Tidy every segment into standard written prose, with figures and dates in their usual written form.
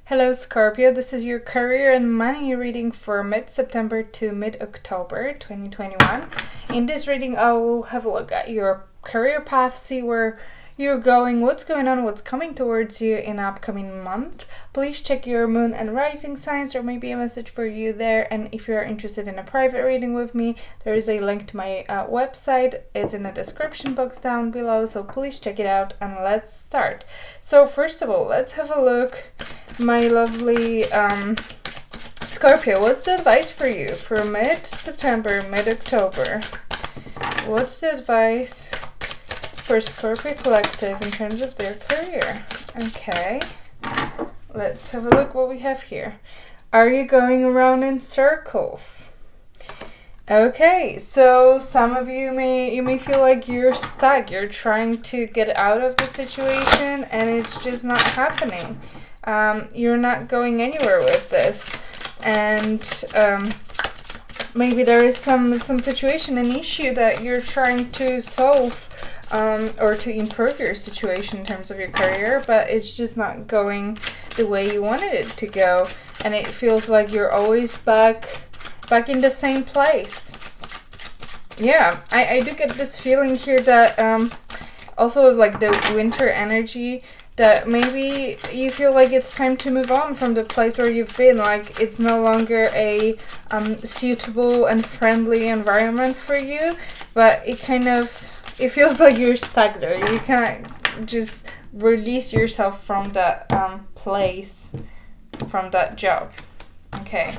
Hello Scorpio, this is your career and money reading for mid-September to mid-October 2021. In this reading, I will have a look at your career path, see where you're going, what's going on, what's coming towards you in upcoming month. Please check your moon and rising signs. There may be a message for you there. And if you're interested in a private reading with me, there is a link to my website. It's in the description box down below, so please check it out and let's start. So first of all, let's have a look, my lovely Scorpio. What's the advice for you for mid-September, mid-October? What's the advice for Scorpio Collective in terms of their career? Okay, let's have a look what we have here. Are you going around in circles? Okay, so some of you may feel like you're stuck. You're trying to get out of the situation and it's just not happening. You're not going anywhere with this, and maybe there is some situation, an issue that you're trying to solve, or to improve your situation in terms of your career, but it's just not going the way you wanted it to go, and it feels like you're always back in the same place. Yeah, I do get this feeling here that also like the winter energy, that maybe you feel like it's time to move on from the place where you've been, like it's no longer a suitable and friendly environment for you, but it feels like you're stuck there. You can't just release yourself from that place, from that job. Okay,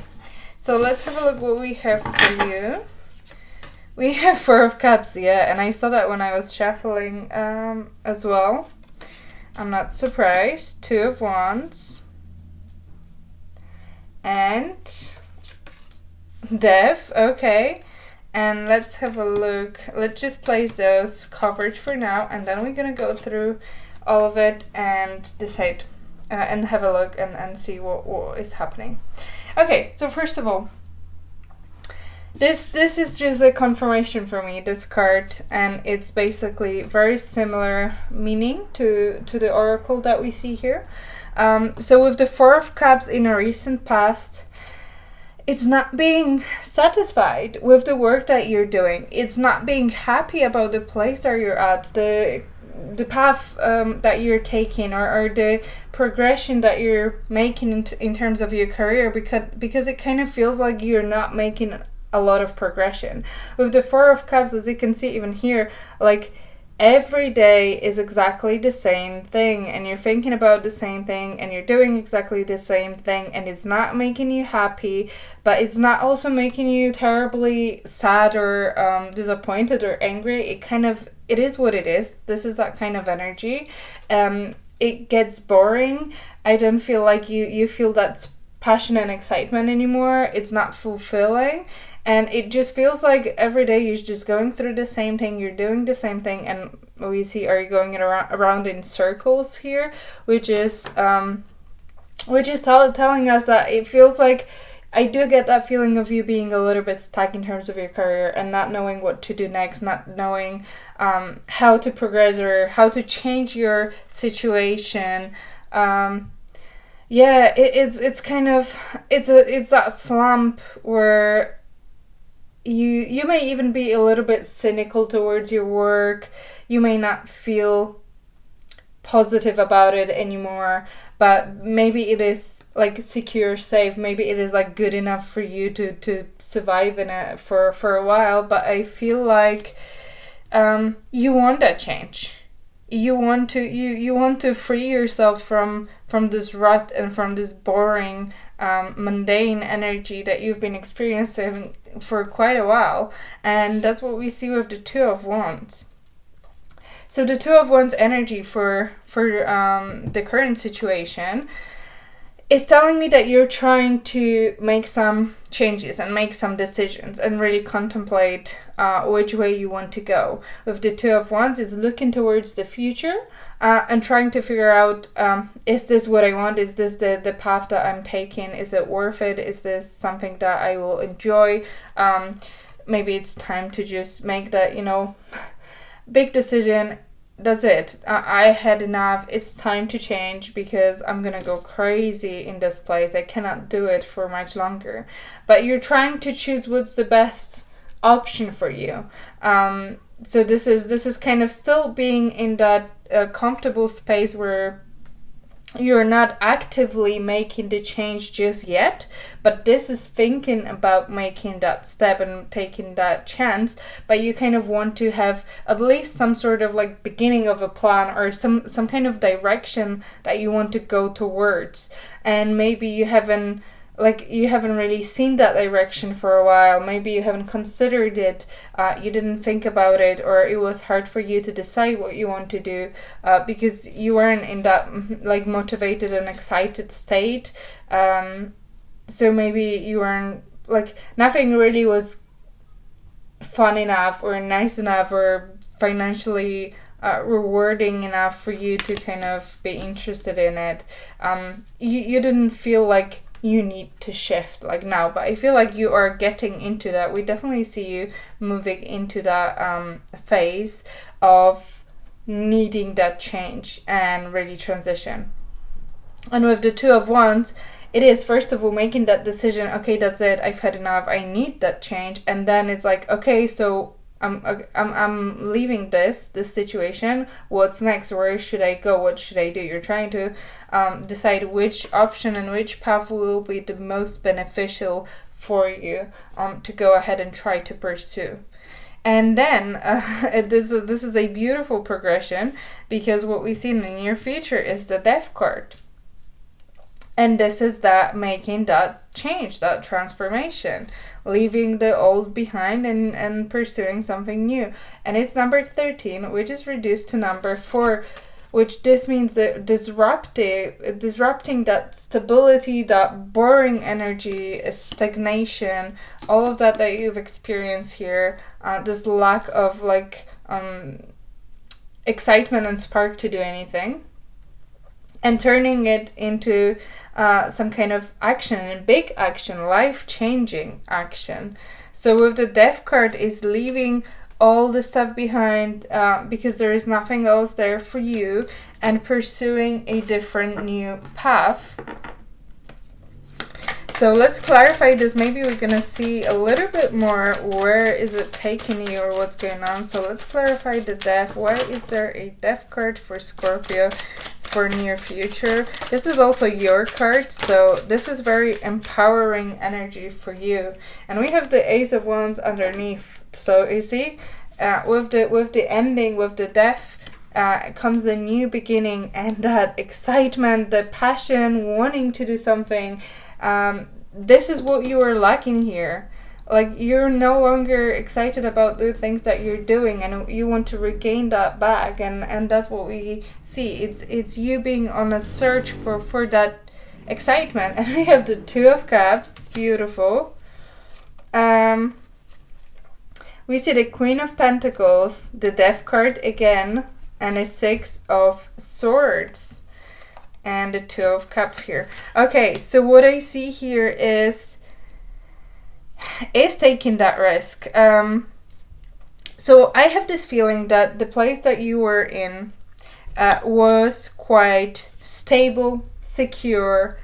so let's have a look what we have for you. We have Four of Cups, yeah, and I saw that when I was shuffling as well. I'm not surprised. Two of Wands and Death. Okay, and let's have a look. Let's just place those covered for now, and then we're gonna go through all of it and decide and have a look and see what is happening. Okay, so first of all, this is just a confirmation for me, this card, and it's basically very similar meaning to the oracle that we see here. So with the Four of Cups in a recent past, it's not being satisfied with the work that you're doing. It's not being happy about the place that you're at, the path that you're taking, or the progression that you're making in terms of your career, because it kind of feels like you're not making a lot of progression. With the Four of Cups, as you can see even here, like every day is exactly the same thing, and you're thinking about the same thing, and you're doing exactly the same thing, and it's not making you happy, but it's not also making you terribly sad or disappointed or angry. It is what it is. This is that kind of energy. It gets boring. I don't feel like you feel that passion and excitement anymore. It's not fulfilling, and it just feels like every day you're just going through the same thing, you're doing the same thing, and we see are you going around in circles here, which is telling us that it feels like, I do get that feeling of you being a little bit stuck in terms of your career and not knowing what to do next, not knowing how to progress or how to change your situation. Yeah, it's kind of, it's that slump where you may even be a little bit cynical towards your work. You may not feel positive about it anymore, but maybe it is like secure, safe. Maybe it is like good enough for you to survive in it for a while. But I feel like you want that change. You want to free yourself from this rut and from this boring, mundane energy that you've been experiencing for quite a while, and that's what we see with the Two of Wands. So the Two of Wands energy for the current situation is telling me that you're trying to make some changes and make some decisions and really contemplate which way you want to go. With the Two of Wands is looking towards the future and trying to figure out, is this what I want? Is this the path that I'm taking? Is it worth it? Is this something that I will enjoy? Maybe it's time to just make that, big decision that's it. I had enough. It's time to change because I'm gonna go crazy in this place. I cannot do it for much longer. But you're trying to choose what's the best option for you. So this is kind of still being in that comfortable space where you're not actively making the change just yet, but this is thinking about making that step and taking that chance. But you kind of want to have at least some sort of like beginning of a plan or some kind of direction that you want to go towards. And maybe you haven't really seen that direction for a while. Maybe you haven't considered it, you didn't think about it, or it was hard for you to decide what you want to do because you weren't in that like motivated and excited state. So maybe you weren't, like, nothing really was fun enough or nice enough or financially rewarding enough for you to kind of be interested in it. You didn't feel like you need to shift like now, but I feel like you are getting into that. We definitely see you moving into that phase of needing that change and really transition. And with the Two of Wands, it is first of all making that decision. Okay, that's it, I've had enough, I need that change. And then it's like, okay, so I'm leaving this situation. What's next? Where should I go? What should I do? You're trying to decide which option and which path will be the most beneficial for you to go ahead and try to pursue. And then this is a beautiful progression, because what we see in the near future is the Death card. And this is that making that change, that transformation, leaving the old behind and pursuing something new. And it's number 13, which is reduced to number 4, which this means that disrupting that stability, that boring energy, stagnation, all of that you've experienced here, this lack of like excitement and spark to do anything, and turning it into some kind of action, and big action, life-changing action. So with the Death card is leaving all the stuff behind because there is nothing else there for you, and pursuing a different new path. So let's clarify this. Maybe we're going to see a little bit more where is it taking you or what's going on. So let's clarify the Death. Why is there a Death card for Scorpio for near future? This is also your card, so this is very empowering energy for you. And we have the Ace of Wands underneath. So you see, with the ending, with the Death, comes a new beginning, and that excitement, the passion, wanting to do something. This is what you are lacking here. Like, you're no longer excited about the things that you're doing, and you want to regain that back, and that's what we see. It's you being on a search for that excitement. And we have the Two of Cups, beautiful. We see the Queen of Pentacles, the Death card again, and a Six of Swords, and the Two of Cups here. Okay, so what I see here is taking that risk. So I have this feeling that the place that you were in was quite stable, secure.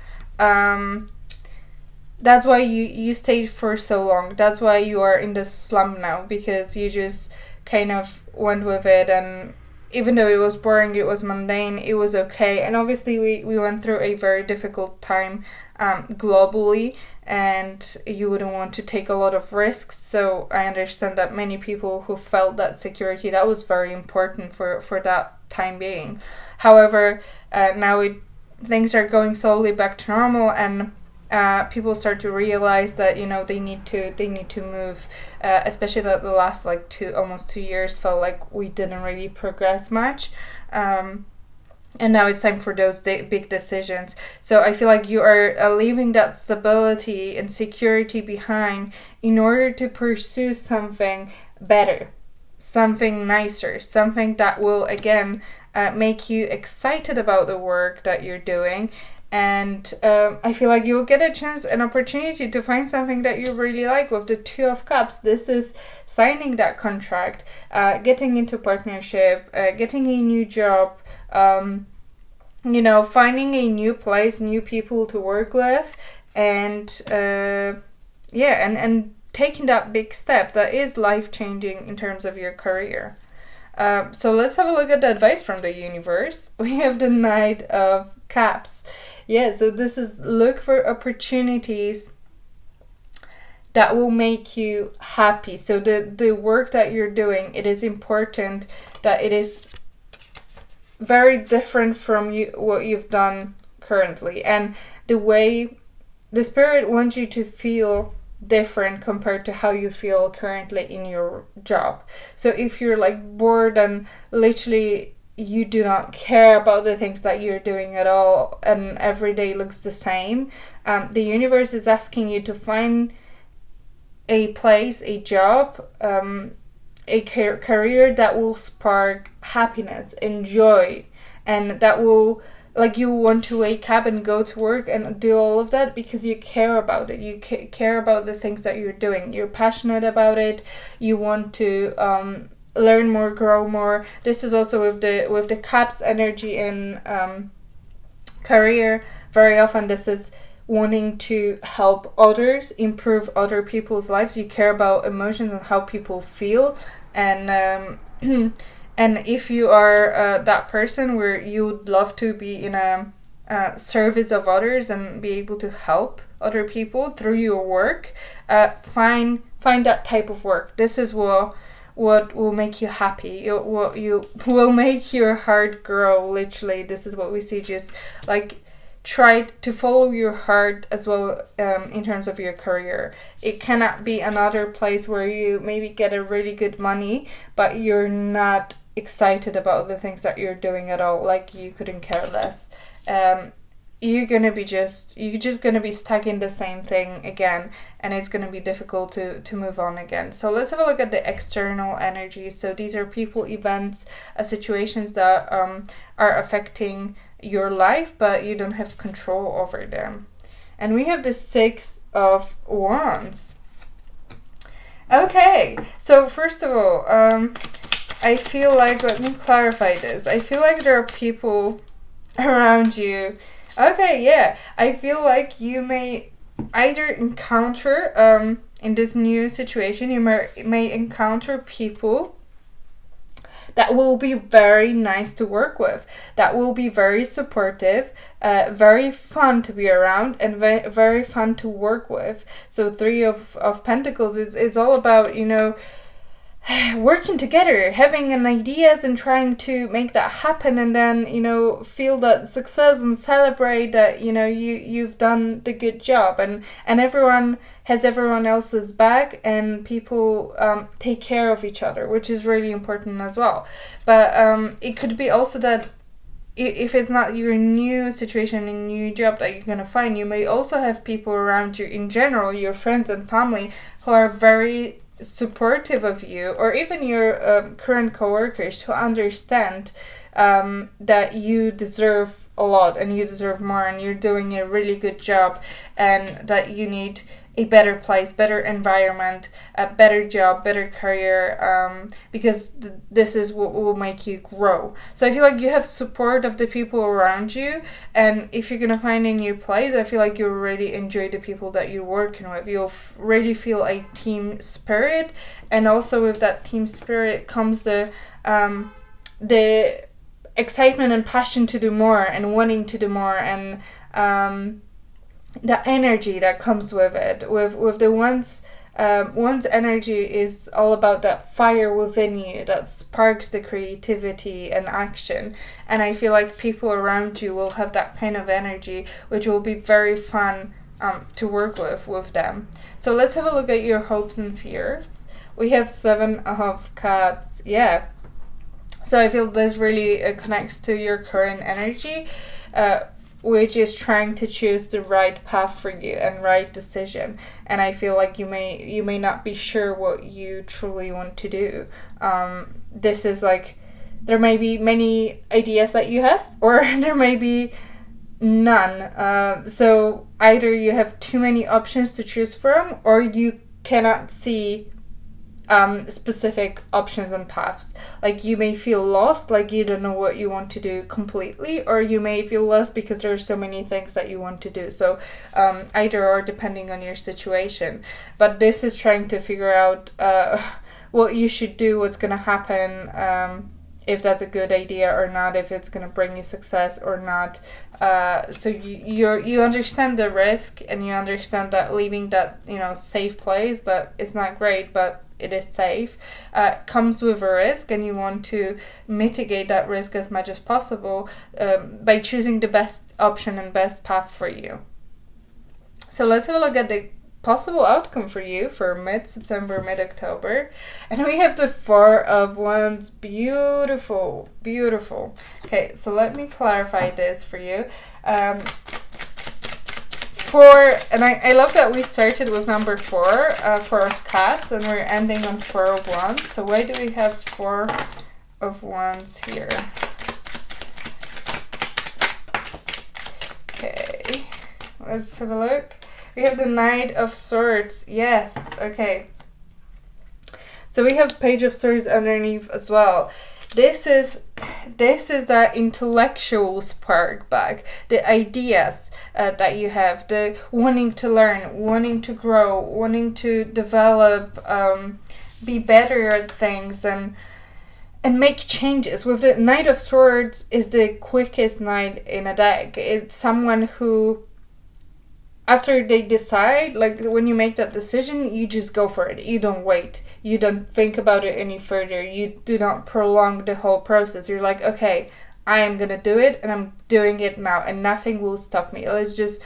That's why you stayed for so long. That's why you are in this slump now, because you just kind of went with it, and even though it was boring, it was mundane, it was okay. And obviously we went through a very difficult time globally, and you wouldn't want to take a lot of risks. So I understand that many people who felt that security, that was very important for that time being. However, now things are going slowly back to normal, and people start to realize that, you know, they need to move, especially that the last like almost 2 years felt like we didn't really progress much, and now it's time for those big decisions. So I feel like you are leaving that stability and security behind in order to pursue something better, something nicer, something that will again make you excited about the work that you're doing, And I feel like you will get a chance, an opportunity to find something that you really like. With the Two of Cups, this is signing that contract, getting into partnership, getting a new job, you know, finding a new place, new people to work with, and and taking that big step that is life-changing in terms of your career. So let's have a look at the advice from the universe. We have the Knight of Cups. Yeah, so this is look for opportunities that will make you happy. So the work that you're doing, it is important that it is very different from what you've done currently. And the way the spirit wants you to feel different compared to how you feel currently in your job. So if you're like bored and literally you do not care about the things that you're doing at all and every day looks the same, the universe is asking you to find a place, a job, a career that will spark happiness and joy, and that will, like, you want to wake up and go to work and do all of that because you care about it. You care about the things that you're doing. You're passionate about it. You want to learn more, grow more. This is also with the Cups energy in career. Very often this is wanting to help others, improve other people's lives. You care about emotions and how people feel, and and if you are that person where you would love to be in a service of others and be able to help other people through your work, find that type of work. This is what will make you happy. What you will make your heart grow. Literally, this is what we see. Just like try to follow your heart as well in terms of your career. It cannot be another place where you maybe get a really good money, but you're not excited about the things that you're doing at all. Like you couldn't care less. You're just gonna be stuck in the same thing again, and it's gonna be difficult to move on again. So let's have a look at the external energy. So these are people, events, situations that are affecting your life, but you don't have control over them. And we have the Six of Wands. Okay, so first of all, I feel like, let me clarify this. I feel like there are people around you. Okay, yeah. I feel like you may either encounter, in this new situation, you may encounter people that will be very nice to work with, that will be very supportive, very fun to be around, and very fun to work with. So Three of Pentacles is all about, you know, working together, having an ideas and trying to make that happen, and then, you know, feel that success and celebrate that, you know, you've done the good job, and everyone has everyone else's back, and people take care of each other, which is really important as well. But it could be also that if it's not your new situation and new job that you're gonna find, you may also have people around you in general, your friends and family, who are very supportive of you, or even your current coworkers who understand that you deserve a lot and you deserve more and you're doing a really good job, and that you need a better place, better environment, a better job, better career, because this is what will make you grow. So I feel like you have support of the people around you, and if you're gonna find a new place, I feel like you'll really enjoy the people that you're working with. You'll really feel a team spirit, and also with that team spirit comes the excitement and passion to do more and wanting to do more, and the energy that comes with it. With the one's energy is all about that fire within you that sparks the creativity and action, and I feel like people around you will have that kind of energy, which will be very fun to work with them. So let's have a look at your hopes and fears. We have Seven of Cups. Yeah, so I feel this really connects to your current energy, which is trying to choose the right path for you and right decision. And I feel like you may not be sure what you truly want to do. This is like, there may be many ideas that you have, or there may be None. So either you have too many options to choose from, or you cannot see specific options and paths. Like you may feel lost, like you don't know what you want to do completely, or you may feel lost because there are so many things that you want to do. So either or, depending on your situation. But this is trying to figure out what you should do, what's going to happen, if that's a good idea or not, if it's going to bring you success or not. So you understand the risk, and you understand that leaving that safe place that is not great, but it is safe, comes with a risk, and you want to mitigate that risk as much as possible by choosing the best option and best path for you. So let's have a look at the possible outcome for you for mid-September, mid-October. And we have the Four of Wands. Beautiful, beautiful. Okay, so let me clarify this for you. I love that we started with number 4, Four of Cups, and we're ending on Four of Wands. So why do we have Four of Wands here? Okay, let's have a look. We have the Knight of Swords. Yes, okay. So we have Page of Swords underneath as well. This is that intellectual spark back, the ideas that you have, the wanting to learn, wanting to grow, wanting to develop, be better at things, and make changes. With the Knight of Swords is the quickest knight in a deck. It's someone who, after they decide, like when you make that decision, you just go for it. You don't wait. You don't think about it any further. You do not prolong the whole process. You're like, okay, I am gonna do it, and I'm doing it now, and nothing will stop me. Let's just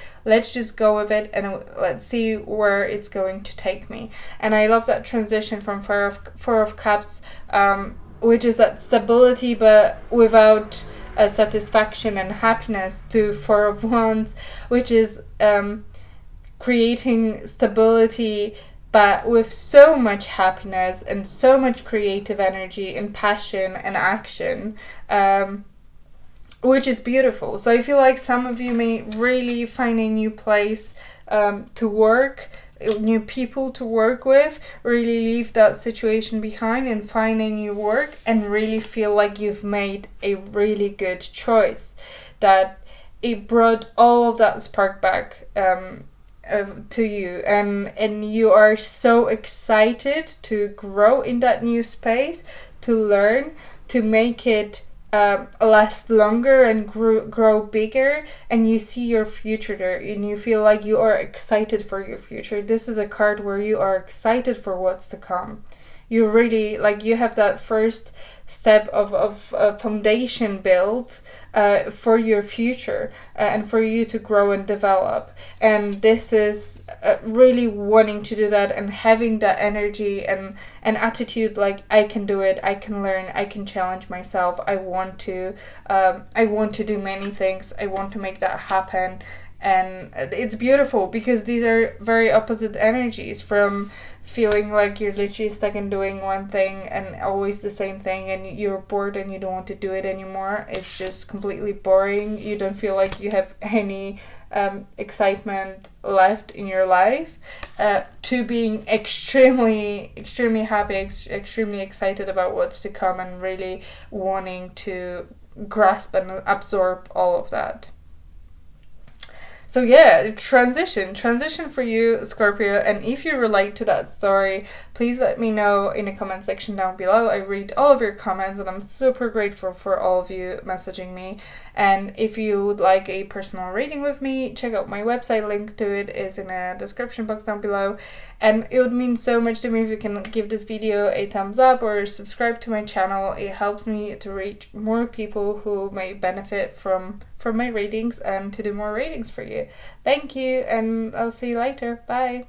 go with it, and let's see where it's going to take me. And I love that transition from Four of Cups, which is that stability, but without satisfaction and happiness, to Four of Wands, which is creating stability, but with so much happiness and so much creative energy and passion and action, which is beautiful. So I feel like some of you may really find a new place to work, new people to work with, really leave that situation behind and find a new work, and really feel like you've made a really good choice, that it brought all of that spark back to you, and you are so excited to grow in that new space, to learn, to make it last longer and grow bigger, and you see your future there, and you feel like you are excited for your future. This is a card where you are excited for what's to come. You really, like, you have that first step of foundation built for your future, and for you to grow and develop. And this is really wanting to do that, and having that energy and attitude, like, I can do it, I can learn, I can challenge myself, I want to do many things, I want to make that happen. And it's beautiful, because these are very opposite energies, from feeling like you're literally stuck in doing one thing and always the same thing, and you're bored and you don't want to do it anymore. It's just completely boring. You don't feel like you have any excitement left in your life, to being extremely happy, extremely excited about what's to come, and really wanting to grasp and absorb all of that. So yeah, transition for you, Scorpio. And if you relate to that story, please let me know in the comment section down below. I read all of your comments, and I'm super grateful for all of you messaging me. And if you would like a personal reading with me, check out my website. Link to it is in the description box down below. And it would mean so much to me if you can give this video a thumbs up or subscribe to my channel. It helps me to reach more people who may benefit from my readings, and to do more readings for you. Thank you, and I'll see you later. Bye.